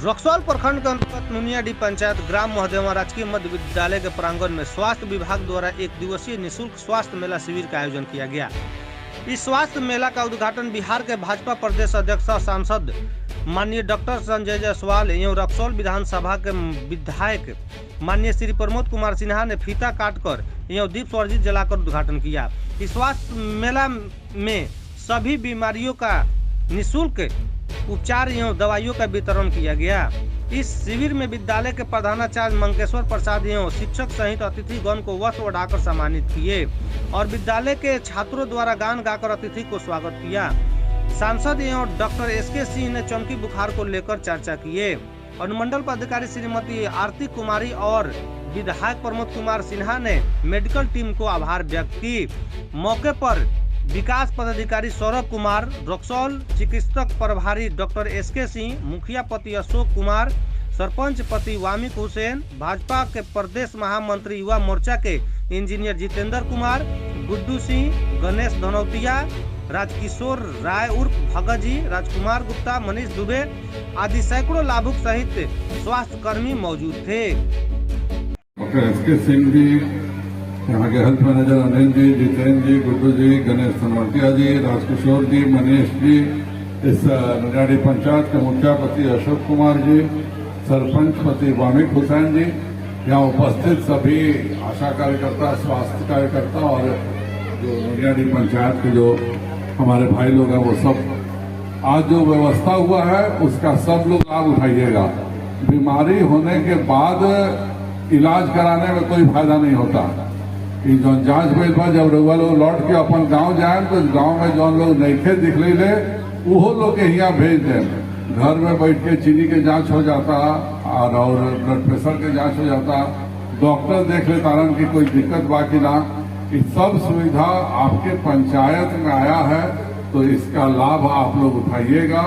रक्सौल प्रखंड के अंतर्गत नुनियाडीह पंचायत ग्राम महदेवा राजकीय मध्य विद्यालय के प्रांगण में स्वास्थ्य विभाग द्वारा एक दिवसीय निःशुल्क स्वास्थ्य मेला शिविर का आयोजन किया गया। इस स्वास्थ्य मेला का उद्घाटन बिहार के भाजपा प्रदेश अध्यक्ष और सांसद माननीय डॉक्टर संजय जायसवाल एवं रक्सौल विधानसभा के विधायक माननीय श्री प्रमोद कुमार सिन्हा ने फीता काटकर एवं दीप स्वरजित जलाकर उद्घाटन किया। इस स्वास्थ्य मेला में सभी बीमारियों का निःशुल्क उपचार एवं दवाइयों का वितरण किया गया। इस शिविर में विद्यालय के प्रधानाचार्य मंकेश्वर प्रसाद एवं शिक्षक सहित अतिथिगण को वस्त्र ओढ़ाकर सम्मानित किए और विद्यालय के छात्रों द्वारा गान गाकर अतिथि को स्वागत किया। सांसद एवं डॉक्टर एसके सिंह ने चमकी बुखार को लेकर चर्चा किए। अनुमंडल पदाधिकारी श्रीमती आरती कुमारी और विधायक प्रमोद कुमार सिन्हा ने मेडिकल टीम को आभार व्यक्त की। मौके पर विकास पदाधिकारी सौरभ कुमार, रक्सौल चिकित्सक प्रभारी डॉक्टर एसके सिंह, मुखिया पति अशोक कुमार, सरपंच पति वामिक हुसैन, भाजपा के प्रदेश महामंत्री युवा मोर्चा के इंजीनियर जितेंद्र कुमार, गुड्डू सिंह, गणेश धनौतिया, राजकिशोर राय उर्फ भगत जी, राजकुमार गुप्ता, मनीष दुबे आदि सैकड़ों लाभुक सहित स्वास्थ्य कर्मी मौजूद थे। डॉक्टर एसके सिंह जी, यहाँ के हेल्थ मैनेजर अनिल जी, जितेंद्र जी, गुड्डू जी, गणेश धनौतिया जी, राजकिशोर जी, मनीष जी, इस नुनियाडीह पंचायत के मुखिया पति अशोक कुमार जी, सरपंच पति वामिक हुसैन जी, यहाँ उपस्थित सभी आशा कार्यकर्ता, स्वास्थ्य कार्यकर्ता और जो नुनियाडीह पंचायत के जो हमारे भाई लोग हैं वो सब, आज जो व्यवस्था हुआ है उसका सब लोग लाभ उठाइएगा। बीमारी होने के बाद इलाज कराने में कोई फायदा नहीं होता। जो जांच भेज पर जब रउआ लोग लौट के अपन गांव जाए तो गांव में जो लोग नईखे दिख ले वो लोग के यहाँ भेज दें। घर में बैठ के चीनी के जांच हो जाता और ब्लड प्रेशर के जांच हो जाता, डॉक्टर देख ले तारन की कोई दिक्कत बाकी ना। इस सब सुविधा आपके पंचायत में आया है तो इसका लाभ आप लोग उठाइएगा।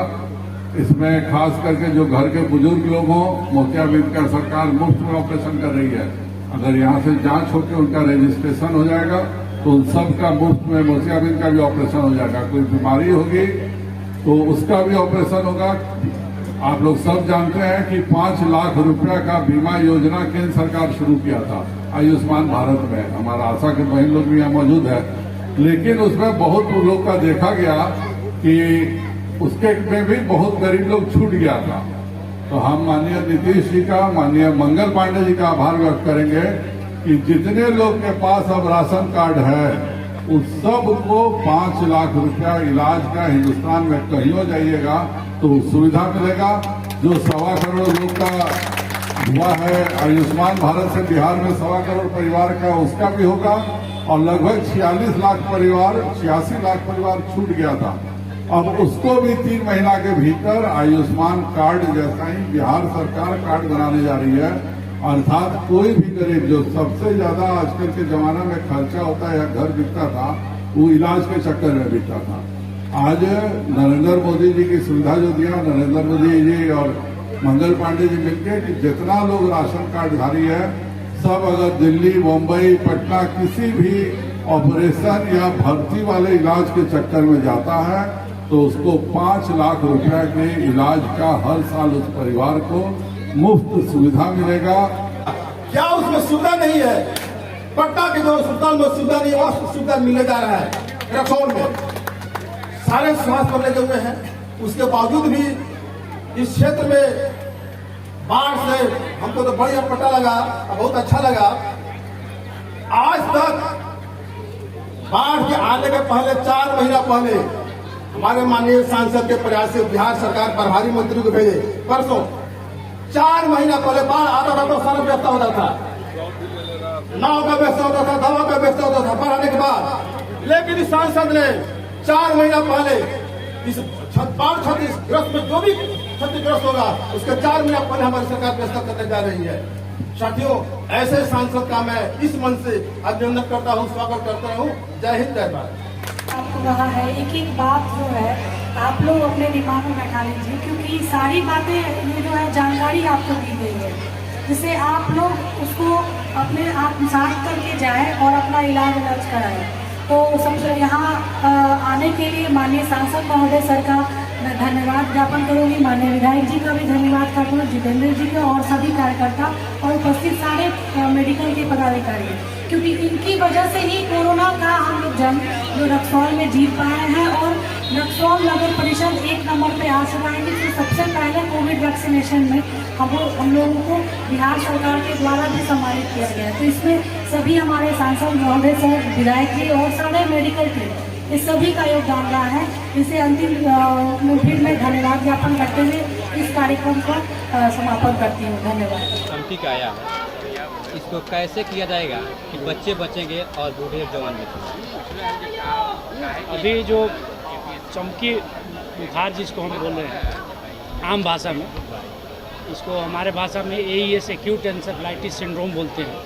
इसमें खास करके जो घर के बुजुर्ग लोग हों, मोतियाबिंद का सरकार मुफ्त में ऑपरेशन कर रही है। अगर यहाँ से जांच होकर उनका रजिस्ट्रेशन हो जाएगा तो उन सब का मुफ्त में मोतियाबिंद का भी ऑपरेशन हो जाएगा। कोई बीमारी होगी तो उसका भी ऑपरेशन होगा। आप लोग सब जानते हैं कि 5 लाख रुपया का बीमा योजना केंद्र सरकार शुरू किया था आयुष्मान भारत में। हमारा आशा के बहन लोग भी यहाँ मौजूद है, लेकिन उसमें बहुत लोग का देखा गया कि उसके में भी बहुत गरीब लोग छूट गया था। तो हम माननीय नीतीश जी का, माननीय मंगल पांडे जी का आभार व्यक्त करेंगे कि जितने लोग के पास अब राशन कार्ड है उस सब को 5 लाख रुपया इलाज का हिंदुस्तान में कहीं हो जाइएगा तो सुविधा मिलेगा। जो 1.25 करोड़ लोग का हुआ है आयुष्मान भारत से बिहार में 1.25 करोड़ परिवार का, उसका भी होगा और लगभग 86 लाख परिवार छूट गया था। अब उसको भी 3 महीना के भीतर आयुष्मान कार्ड जैसा ही बिहार सरकार कार्ड बनाने जा रही है। अर्थात कोई भी गरीब, जो सबसे ज्यादा आजकल के जमाना में खर्चा होता है या घर बिकता था, वो इलाज के चक्कर में बिकता था। आज नरेंद्र मोदी जी की सुविधा जो दिया, नरेंद्र मोदी जी और मंगल पांडे जी मिलकर कि जितना लोग राशन कार्डधारी है सब अगर दिल्ली, मुंबई, पटना किसी भी ऑपरेशन या भर्ती वाले इलाज के चक्कर में जाता है तो उसको 5 लाख रुपया के इलाज का हर साल उस परिवार को मुफ्त सुविधा मिलेगा। क्या उसमें सुविधा नहीं है? पटना के जो अस्पताल में सुविधा नहीं, वहाँ सुविधा मिलने जा रहा है। रक्सौल में सारे स्वास्थ्य पर लगे हुए हैं, उसके बावजूद भी इस क्षेत्र में बाढ़ से हमको तो बढ़िया पता लगा, बहुत अच्छा लगा। आज तक बाढ़ के आने के पहले 4 महीना पहले हमारे माननीय सांसद के प्रयास से बिहार सरकार प्रभारी मंत्री को भेजे। परसों 4 महीना पहले बाढ़ आता था तो सारा व्यवस्था होता था, नाव का व्यवस्था होता था, दवा का व्यवस्था होता था बाढ़ आने के बाद। लेकिन इस सांसद ने 4 महीना पहले इस बाढ़ क्षतिग्रस्त में जो भी क्षतिग्रस्त होगा उसके 4 महीना पहले हमारी सरकार व्यवस्था करने जा रही है। साथियों, ऐसे सांसद का मैं इस मन से अभिनंदन करता हूँ, स्वागत करता हूँ। जय हिंद, जय भारत। आपको कहा है एक बात जो है आप लोग अपने दिमाग में बैठा लीजिए, क्योंकि सारी बातें ये जो है जानकारी आपको दी गई है, जिससे आप लोग उसको अपने आप साथ करके जाएं और अपना इलाज कराएं। तो सबसे यहाँ आने के लिए माननीय सांसद महोदय सर का मैं धन्यवाद ज्ञापन करूंगी। माननीय विधायक जी का भी धन्यवाद करता हूँ, जितेंद्र जी का और सभी कार्यकर्ता और उपस्थित सारे मेडिकल के पदाधिकारी, क्योंकि इनकी वजह से ही कोरोना का हम लोग जंग जो रक्सौल में जीत पाए हैं और रक्सौल नगर परिषद 1 नंबर पे आ चुका है। तो सबसे पहले कोविड वैक्सीनेशन में हम लोगों को बिहार सरकार के द्वारा भी सम्मानित किया गया है। तो इसमें सभी हमारे सांसद महोदय सर, विधायक जी और सारे मेडिकल टीम, इस सभी का योगदान रहा है। इसे अंतिम फिर मैं धन्यवाद ज्ञापन करते हुए इस कार्यक्रम का समापन करती हूँ। धन्यवाद। चमकी का आया है, इसको कैसे किया जाएगा कि बच्चे बचेंगे और बूढ़े जवान बचेंगे? अभी जो चमकी बुखार जिसको हम बोल रहे हैं आम भाषा में, इसको हमारे भाषा में AES एक्यूट एन्सेफेलाइटिस सिंड्रोम बोलते हैं।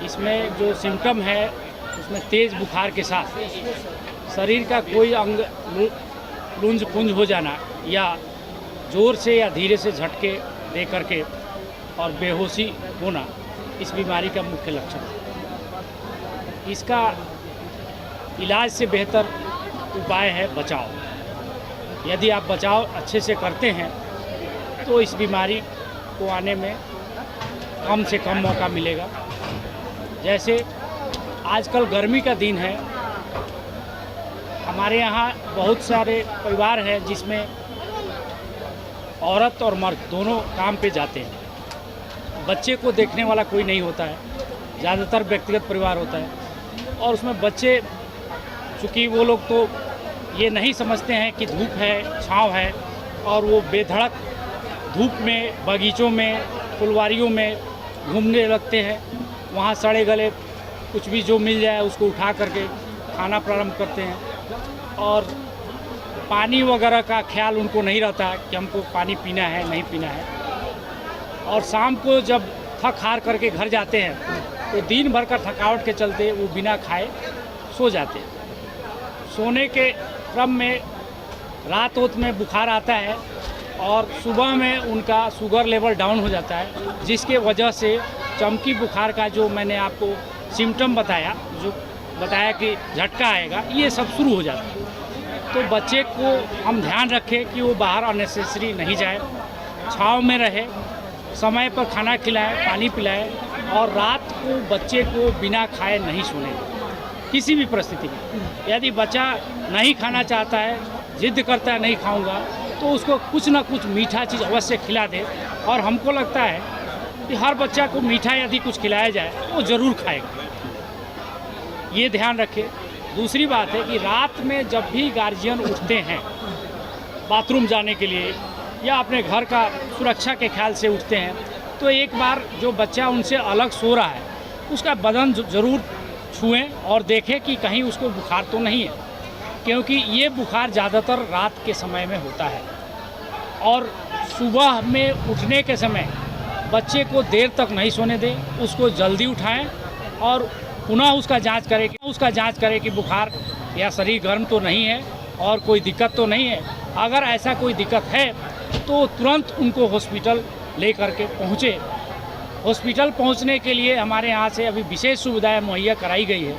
इसमें जो सिम्टम है उसमें तेज़ बुखार के साथ शरीर का कोई अंग लुंज पुंज हो जाना या ज़ोर से या धीरे से झटके दे करके और बेहोशी होना इस बीमारी का मुख्य लक्षण है। इसका इलाज से बेहतर उपाय है बचाव। यदि आप बचाव अच्छे से करते हैं तो इस बीमारी को आने में कम से कम मौका मिलेगा। जैसे आजकल गर्मी का दिन है, हमारे यहाँ बहुत सारे परिवार हैं जिसमें औरत और मर्द दोनों काम पे जाते हैं। बच्चे को देखने वाला कोई नहीं होता है, ज़्यादातर व्यक्तिगत परिवार होता है और उसमें बच्चे, चूँकि वो लोग तो ये नहीं समझते हैं कि धूप है, छाँव है, और वो बेधड़क धूप में, बगीचों में, फुलवारियों में घूमने लगते हैं। वहाँ सड़े गले कुछ भी जो मिल जाए उसको उठा करके खाना प्रारंभ करते हैं और पानी वगैरह का ख्याल उनको नहीं रहता है कि हमको पानी पीना है नहीं पीना है। और शाम को जब थक हार करके घर जाते हैं तो दिन भर का थकावट के चलते वो बिना खाए सो जाते हैं। सोने के क्रम में रात में बुखार आता है और सुबह में उनका शुगर लेवल डाउन हो जाता है, जिसके वजह से चमकी बुखार का जो मैंने आपको सिम्टम बताया, जो बताया कि झटका आएगा, ये सब शुरू हो जाता है। तो बच्चे को हम ध्यान रखें कि वो बाहर अननेसेसरी नहीं जाए, छाँव में रहे, समय पर खाना खिलाएं, पानी पिलाएं और रात को बच्चे को बिना खाए नहीं सोने दें किसी भी परिस्थिति में। यदि बच्चा नहीं खाना चाहता है, जिद करता है नहीं खाऊंगा, तो उसको कुछ ना कुछ मीठा चीज़ अवश्य खिला दे। और हमको लगता है कि हर बच्चा को मीठा यदि कुछ खिलाया जाए तो वो ज़रूर खाएगा, ये ध्यान रखें। दूसरी बात है कि रात में जब भी गार्जियन उठते हैं बाथरूम जाने के लिए या अपने घर का सुरक्षा के ख्याल से उठते हैं, तो एक बार जो बच्चा उनसे अलग सो रहा है उसका बदन ज़रूर छुएं और देखें कि कहीं उसको बुखार तो नहीं है, क्योंकि ये बुखार ज़्यादातर रात के समय में होता है। और सुबह में उठने के समय बच्चे को देर तक नहीं सोने दें, उसको जल्दी उठाएं और पुनः उसका जांच करें कि बुखार या शरीर गर्म तो नहीं है और कोई दिक्कत तो नहीं है। अगर ऐसा कोई दिक्कत है तो तुरंत उनको हॉस्पिटल ले करके पहुँचे। हॉस्पिटल पहुँचने के लिए हमारे यहाँ से अभी विशेष सुविधाएं मुहैया कराई गई है,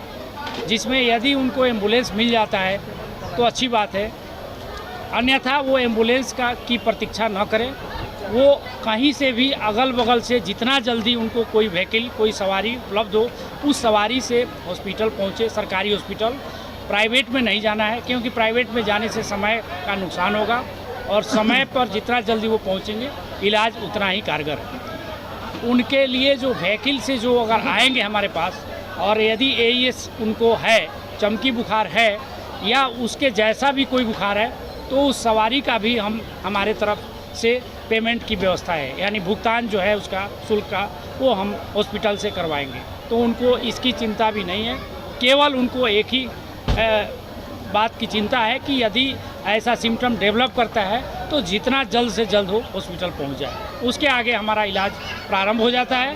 जिसमें यदि उनको एम्बुलेंस मिल जाता है तो अच्छी बात है, अन्यथा वो एम्बुलेंस की प्रतीक्षा न करें। वो कहीं से भी अगल बगल से जितना जल्दी उनको कोई व्हीकल, कोई सवारी उपलब्ध हो, उस सवारी से हॉस्पिटल पहुँचे, सरकारी हॉस्पिटल। प्राइवेट में नहीं जाना है, क्योंकि प्राइवेट में जाने से समय का नुकसान होगा और समय पर जितना जल्दी वो पहुँचेंगे इलाज उतना ही कारगर है। उनके लिए जो व्हीकल से जो अगर आएंगे हमारे पास और यदि AES उनको है, चमकी बुखार है या उसके जैसा भी कोई बुखार है, तो उस सवारी का भी हमारे तरफ से पेमेंट की व्यवस्था है, यानी भुगतान जो है उसका शुल्क का वो हम हॉस्पिटल से करवाएंगे। तो उनको इसकी चिंता भी नहीं है, केवल उनको एक ही बात की चिंता है कि यदि ऐसा सिम्टम डेवलप करता है तो जितना जल्द से जल्द हो हॉस्पिटल पहुंच जाए, उसके आगे हमारा इलाज प्रारंभ हो जाता है।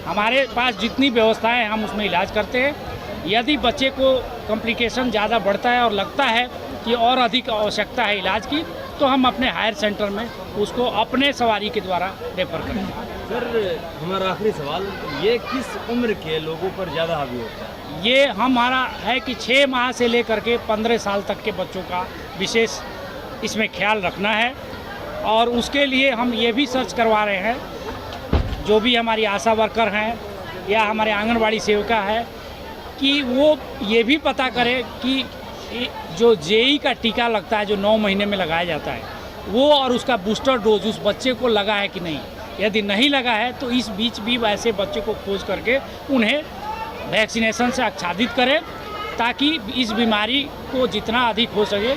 हमारे पास जितनी व्यवस्थाएं हैं हम उसमें इलाज करते हैं। यदि बच्चे को कॉम्प्लिकेशन ज़्यादा बढ़ता है और लगता है कि और अधिक आवश्यकता है इलाज की, तो हम अपने हायर सेंटर में उसको अपने सवारी के द्वारा रेफर करते हैं। सर, हमारा आखिरी सवाल, ये किस उम्र के लोगों पर ज़्यादा हावी होता है? ये हमारा है कि 6 माह से लेकर के 15 साल तक के बच्चों का विशेष इसमें ख्याल रखना है। और उसके लिए हम ये भी सर्च करवा रहे हैं, जो भी हमारी आशा वर्कर हैं या हमारे आंगनबाड़ी सेविका है, कि वो ये भी पता करें कि जो जेई का टीका लगता है, जो 9 महीने में लगाया जाता है, वो और उसका बूस्टर डोज उस बच्चे को लगा है कि नहीं। यदि नहीं लगा है तो इस बीच भी ऐसे बच्चे को खोज करके उन्हें वैक्सीनेशन से आच्छादित करें, ताकि इस बीमारी को जितना अधिक हो सके